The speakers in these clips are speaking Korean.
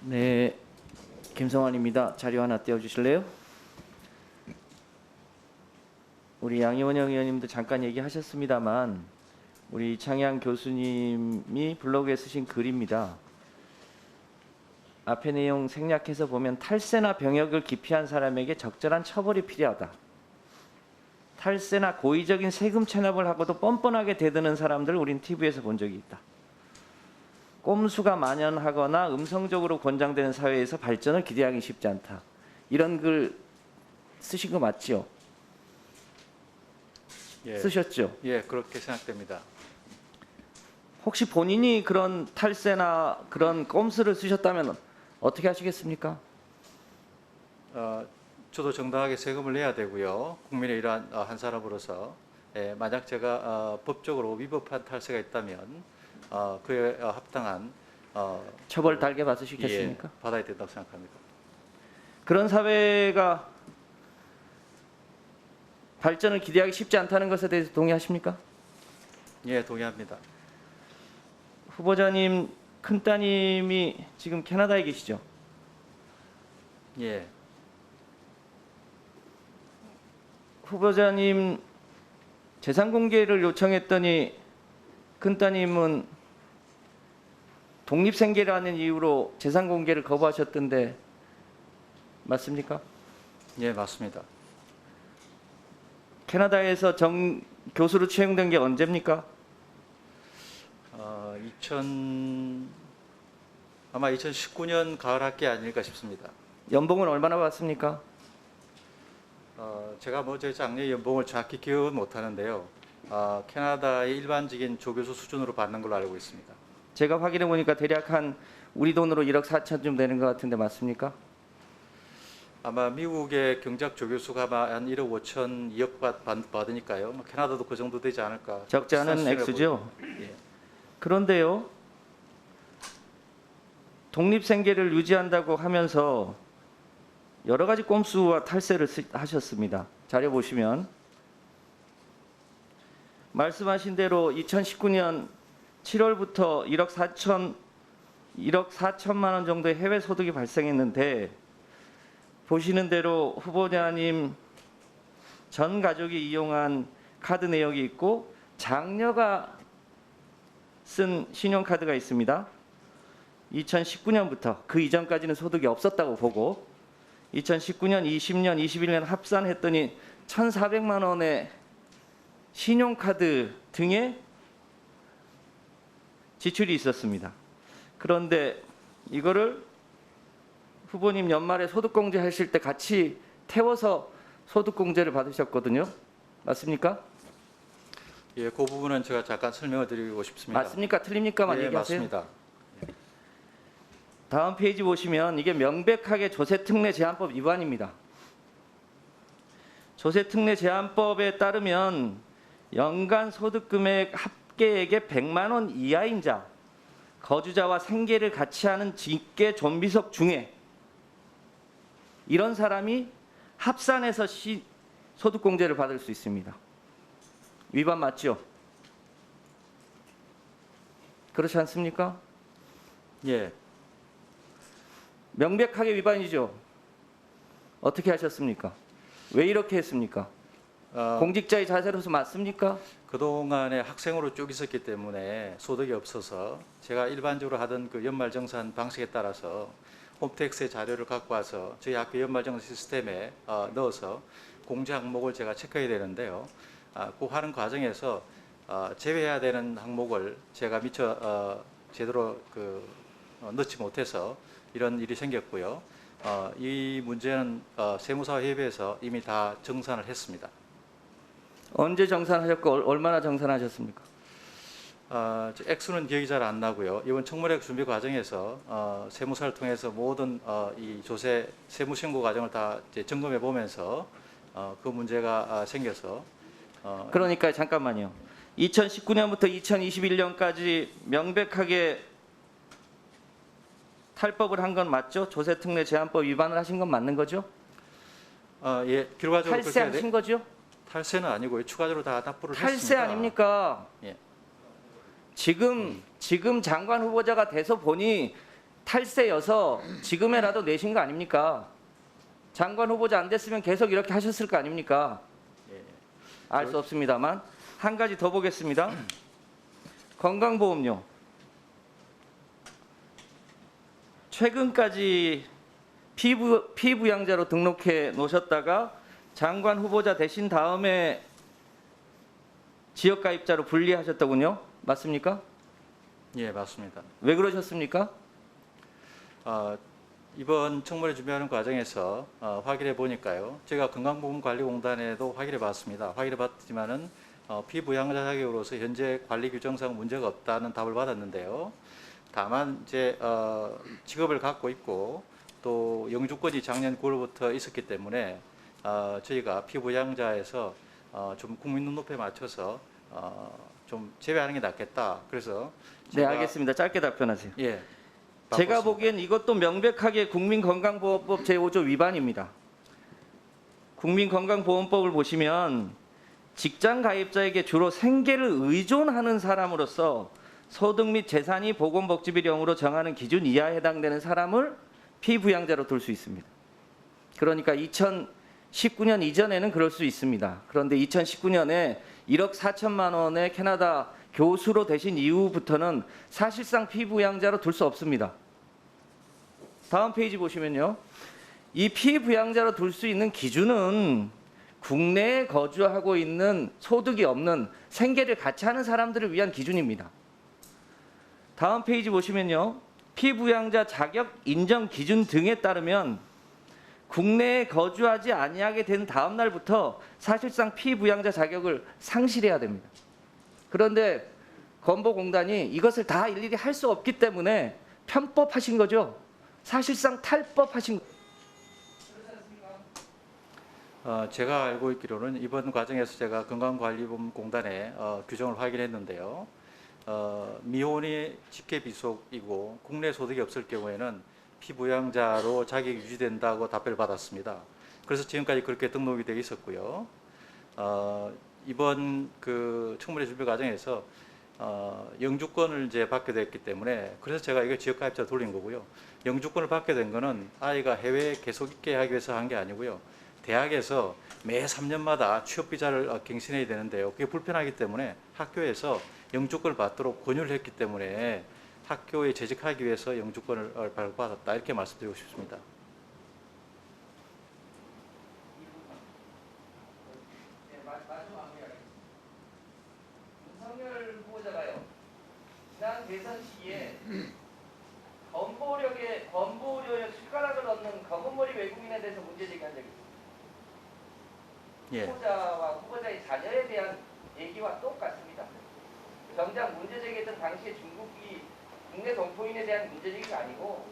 네, 김성환입니다. 자료 하나 띄워주실래요? 우리 양이원영 의원님도 잠깐 얘기하셨습니다만 우리 창양 교수님이 블로그에 쓰신 글입니다. 앞의 내용 생략해서 보면 탈세나 병역을 기피한 사람에게 적절한 처벌이 필요하다. 탈세나 고의적인 세금 체납을 하고도 뻔뻔하게 대드는 사람들 우린 TV에서 본 적이 있다. 꼼수가 만연하거나 음성적으로 권장되는 사회에서 발전을 기대하기 쉽지 않다. 이런 글 쓰신 거 맞죠? 예, 쓰셨죠? 예, 그렇게 생각됩니다. 혹시 본인이 그런 탈세나 그런 꼼수를 쓰셨다면 어떻게 하시겠습니까? 저도 정당하게 세금을 내야 되고요. 국민의 일환 한 사람으로서 만약 제가 법적으로 위법한 탈세가 있다면 그에 합당한 처벌 달게 받으시겠습니까? 예, 받아야 된다고 생각합니다. 그런 사회가 발전을 기대하기 쉽지 않다는 것에 대해서 동의하십니까? 예, 동의합니다. 후보자님 큰따님이 지금 캐나다에 계시죠? 예, 후보자님 재산 공개를 요청했더니 큰따님은 독립생계라는 이유로 재산 공개를 거부하셨던데 맞습니까? 예, 맞습니다. 캐나다에서 교수로 채용된 게 언제입니까? 아마 2019년 가을 학기 아닐까 싶습니다. 연봉은 얼마나 받습니까? 제가 제 장래 연봉을 정확히 기억은 못하는데요. 캐나다의 일반적인 조교수 수준으로 받는 걸로 알고 있습니다. 제가 확인해 보니까 대략 한 우리 돈으로 1억 4천쯤 되는 것 같은데 맞습니까? 아마 미국의 경작 조교수가 아마 한 1억 5천, 2억 받으니까요. 캐나다도 그 정도 되지 않을까. 적지 않은 비슷한 수준이라고 액수죠. 보입니다. 예. 그런데요, 독립생계를 유지한다고 하면서 여러 가지 꼼수와 탈세를 하셨습니다. 자료 보시면 말씀하신 대로 2019년 7월부터 1억 4천만 원 정도의 해외 소득이 발생했는데 보시는 대로 후보자님 전 가족이 이용한 카드 내역이 있고 장녀가 쓴 신용카드가 있습니다. 2019년부터 그 이전까지는 소득이 없었다고 보고 2019년, 20년, 21년 합산했더니 1,400만 원의 신용카드 등의 지출이 있었습니다. 그런데 이거를 후보님 연말에 소득공제 하실 때 같이 태워서 소득공제를 받으셨거든요. 맞습니까? 예, 그 부분은 제가 잠깐 설명을 드리고 싶습니다. 맞습니까? 틀립니까만 예, 얘기하세요. 맞습니다. 다음 페이지 보시면 이게 명백하게 조세특례 제한법 위반입니다. 조세특례 제한법에 따르면 연간 소득금액 합계액의 100만 원 이하인 자, 거주자와 생계를 같이 하는 직계 존비속 중에 이런 사람이 합산해서 소득공제를 받을 수 있습니다. 위반 맞죠? 그렇지 않습니까? 예, 명백하게 위반이죠. 어떻게 하셨습니까? 왜 이렇게 했습니까? 공직자의 자세로서 맞습니까? 그동안에 학생으로 쭉 있었기 때문에 소득이 없어서 제가 일반적으로 하던 그 연말정산 방식에 따라서 홈택스의 자료를 갖고 와서 저희 학교 연말정산 시스템에 넣어서 공제 항목을 제가 체크해야 되는데요. 그 하는 과정에서 제외해야 되는 항목을 제가 미처 제대로 넣지 못해서 이런 일이 생겼고요. 이 문제는 세무사협의회에서 이미 다 정산을 했습니다. 언제 정산하셨고 얼마나 정산하셨습니까? 액수는 기억이 잘 안 나고요. 이번 청문회 준비 과정에서 세무사를 통해서 모든 이 조세 세무 신고 과정을 다 이제 점검해 보면서 그 문제가 생겨서 그러니까 잠깐만요. 2019년부터 2021년까지 명백하게 탈법을 한 건 맞죠? 조세특례 제한법 위반을 하신 건 맞는 거죠? 예, 결과적으로 탈세하신 거죠? 탈세는 아니고요. 추가적으로 다 납부를 탈세 했습니다. 아닙니까? 예. 지금 장관 후보자가 돼서 보니 탈세여서 지금에라도 내신 거 아닙니까? 장관 후보자 안 됐으면 계속 이렇게 하셨을 거 아닙니까? 예. 알 수 없습니다만 한 가지 더 보겠습니다. 건강보험료. 최근까지 피부양자로 등록해 놓으셨다가 장관 후보자 되신 다음에 지역가입자로 분리하셨더군요. 맞습니까? 예, 맞습니다. 왜 그러셨습니까? 이번 청문회 준비하는 과정에서 확인해 보니까요. 제가 건강보험관리공단에도 확인해 봤습니다. 확인해 봤지만은 피부양자 자격으로서 현재 관리 규정상 문제가 없다는 답을 받았는데요. 다만 이제 직업을 갖고 있고 또 영주권이 작년 9월부터 있었기 때문에 저희가 피부양자에서 좀 국민 눈높이에 맞춰서 좀 제외하는 게 낫겠다. 그래서 네, 알겠습니다. 짧게 답변하세요. 예. 제가 바꿨습니다. 보기엔 이것도 명백하게 국민건강보험법 제5조 위반입니다. 국민건강보험법을 보시면 직장 가입자에게 주로 생계를 의존하는 사람으로서 소득 및 재산이 보건복지비령으로 정하는 기준 이하에 해당되는 사람을 피부양자로 둘 수 있습니다. 그러니까 2019년 이전에는 그럴 수 있습니다. 그런데 2019년에 1억 4천만 원의 캐나다 교수로 되신 이후부터는 사실상 피부양자로 둘 수 없습니다. 다음 페이지 보시면요. 이 피부양자로 둘 수 있는 기준은 국내에 거주하고 있는 소득이 없는 생계를 같이 하는 사람들을 위한 기준입니다. 다음 페이지 보시면요. 피부양자 자격 인정 기준 등에 따르면 국내에 거주하지 아니하게 된 다음 날부터 사실상 피부양자 자격을 상실해야 됩니다. 그런데 건보공단이 이것을 다 일일이 할 수 없기 때문에 편법하신 거죠. 사실상 탈법하신 거죠. 제가 알고 있기로는 이번 과정에서 제가 건강관리보험공단의 규정을 확인했는데요. 미혼이 직계비속이고 국내 소득이 없을 경우에는 피부양자로 자격이 유지된다고 답변을 받았습니다. 그래서 지금까지 그렇게 등록이 되어 있었고요. 이번 그 청문회 준비 과정에서 영주권을 이제 받게 됐기 때문에 그래서 제가 이거 지역가입자 돌린 거고요. 영주권을 받게 된 거는 아이가 해외에 계속 있게 하기 위해서 한 게 아니고요. 대학에서 매 3년마다 취업 비자를 갱신해야 되는데요. 그게 불편하기 때문에 학교에서 영주권을 받도록 권유를 했기 때문에 학교에 재직하기 위해서 영주권을 발급받았다 이렇게 말씀드리고 싶습니다. 윤석열 후보자가요. 지난 대선 시기에 건보료에 숟가락을 넣는 검은머리 외국인에 대해서 문제 제기한 적이 있습니다. 예. 후보자와 후보자의 자녀에 대한 얘기와 똑같습니다. 정작 문제 제기했던 당시에 중국이 국내 동포인에 대한 문제 제기가 아니고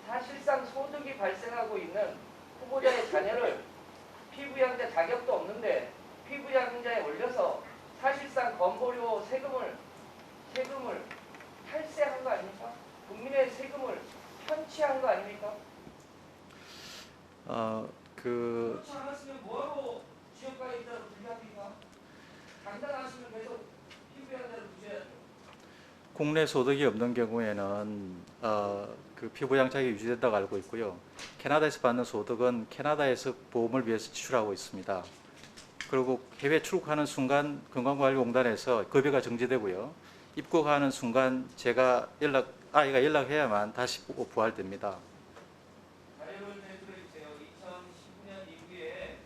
사실상 소득이 발생하고 있는 후보자의 자녀를 피부양자 자격도 없는데 피부양자에 올려서 사실상 건보료 세금을 탈세한 거 아닙니까? 국민의 세금을 편취한 거 아닙니까? 그렇지 않았으면 뭐하러 지역가입자로 분류합니까? 당당하시면 계속 피부양자로 두셔야죠. 국내 소득이 없는 경우에는 그 피부양 자격이 유지된다고 알고 있고요. 캐나다에서 받는 소득은 캐나다에서 보험을 위해서 지출하고 있습니다. 그리고 해외 출국하는 순간 건강관리공단에서 급여가 정지되고요. 입국하는 순간 아이가 연락해야만 다시 부활됩니다. 자료를 제출해 주세요. 2019년 이후에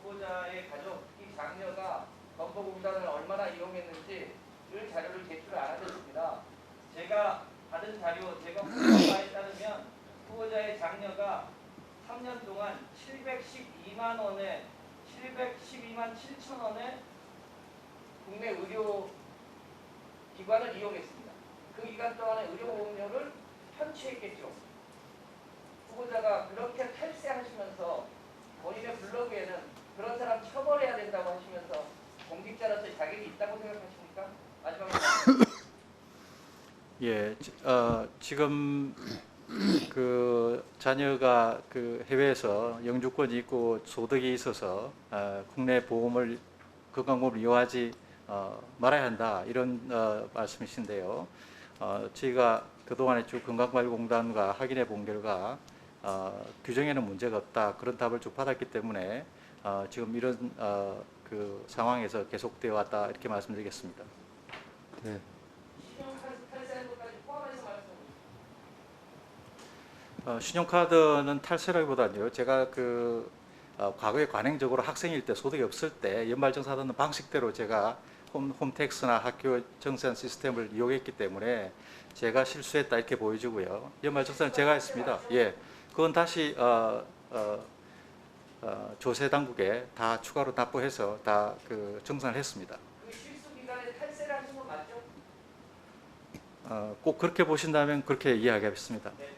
후보자의 가족, 이 장녀가 건보공단을 얼마나 이용했는지 그 자료를 제출 안 하셨습니다. 제가 받은 자료, 제가 확인한 바에 따르면 후보자의 장녀가 3년 동안 712만 7천 원에 국내 의료 기관을 이용했습니다. 그 기간 동안에 의료보험료를 편취했겠죠. 후보자가 그렇게 탈세하시면서 본인의 블로그에는 그런 사람 처벌해야 된다고 하시면서 공직자로서 자격이 있다고 생각하십니까? 마지막으로. 예, 지금 그 자녀가 그 해외에서 영주권이 있고 소득이 있어서 국내 보험을 건강보험을 이용하지 말아야 한다 이런 말씀이신데요. 저희가 그동안에 쭉 건강관리공단과 확인해 본 결과 규정에는 문제가 없다 그런 답을 쭉 받았기 때문에 지금 이런 그 상황에서 계속되어 왔다 이렇게 말씀드리겠습니다. 네. 신용카드는 탈세라기보다는요. 제가 과거에 관행적으로 학생일 때 소득이 없을 때 연말정산하는 방식대로 제가 홈택스나 학교 정산 시스템을 이용했기 때문에 제가 실수했다 이렇게 보여지고요. 연말정산은 제가 했습니다. 예, 그건 다시 조세 당국에 다 추가로 납부해서 다 정산을 했습니다. 그 실수 기간에 탈세를 하신 건 맞죠? 꼭 그렇게 보신다면 그렇게 이야기하겠습니다. 네.